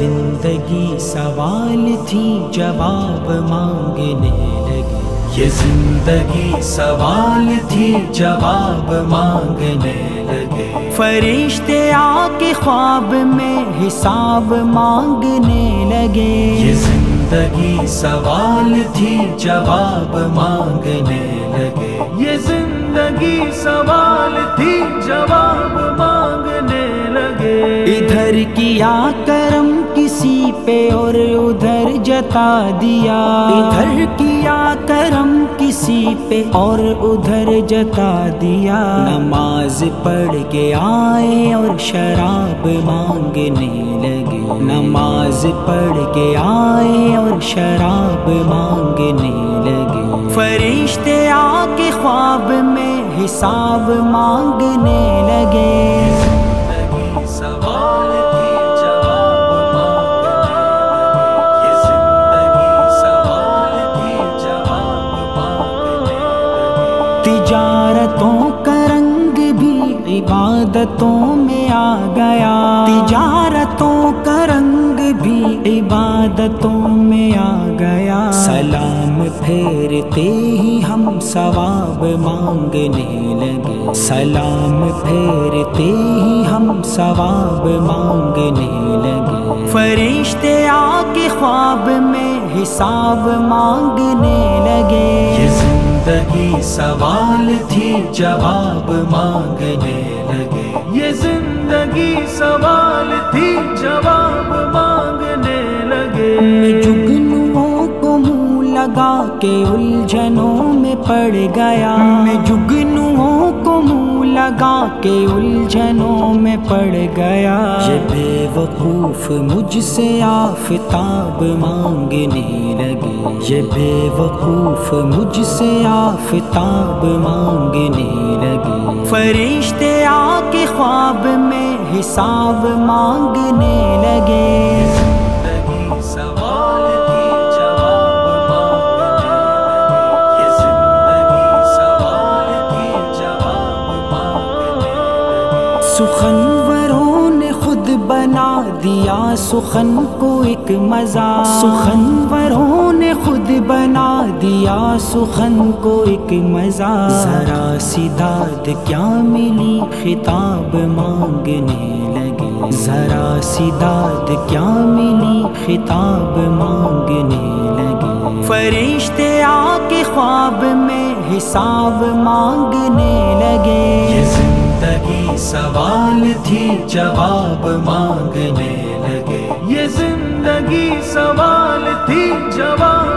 زندگی سوال تھی جواب مانگنے لگے، یہ زندگی سوال تھی جواب مانگنے لگے، فرشتے آ کے خواب میں حساب مانگنے لگے، یہ زندگی سوال تھی جواب مانگنے لگے، یہ زندگی سوال تھی جواب مانگنے لگے، ادھر کیا کرم کسی پہ اور ادھر جتا دیا، ادھر کیا کرم کسی پہ اور ادھر جتا دیا، نماز پڑھ کے آئے اور شراب مانگنے لگے، نماز پڑھ کے آئے اور شراب مانگنے لگے، فرشتے آ کے خواب میں حساب مانگنے لگے، تجارتوں کا رنگ بھی عبادتوں میں آ گیا، تجارتوں کا رنگ بھی عبادتوں میں آ گیا، سلام پھیرتے ہی ہم ثواب مانگنے لگے، سلام پھیرتے ہی ہم ثواب مانگنے لگے، فرشتے آ کے خواب میں حساب مانگنے لگے، زندگی سوال تھی جواب مانگنے لگے، یہ زندگی سوال تھی جواب مانگنے لگے، میں جگنوں کو منہ لگا کے الجھنوں میں پڑ گیا، میں جگنوں کو منہ لگا کے الجھنوں میں پڑ گیا، یہ بے وقوف مجھ سے آفتاب مانگنے لگے، یہ بے وقوف مجھ سے آفتاب مانگنے لگے، فرشتے آ کے خواب میں حساب مانگنے لگے، زندگی سوال تھی جواب مانگنے، یہ زندگی سوال تھی جواب مانگنے لگے، سخنوروں نے خود بنا دیا سخن کو ایک مزہ، سخنوروں نے خود بنا دیا سخن کو ایک مزہ، ذرا سی داد کیا ملی خطاب مانگنے لگے، ذرا سی داد کیا ملی خطاب مانگنے لگے، فرشتے آ کے خواب میں حساب مانگنے لگے، یہ زندگی سوال تھی جواب مانگنے لگے، یہ زندگی سوال تھی جواب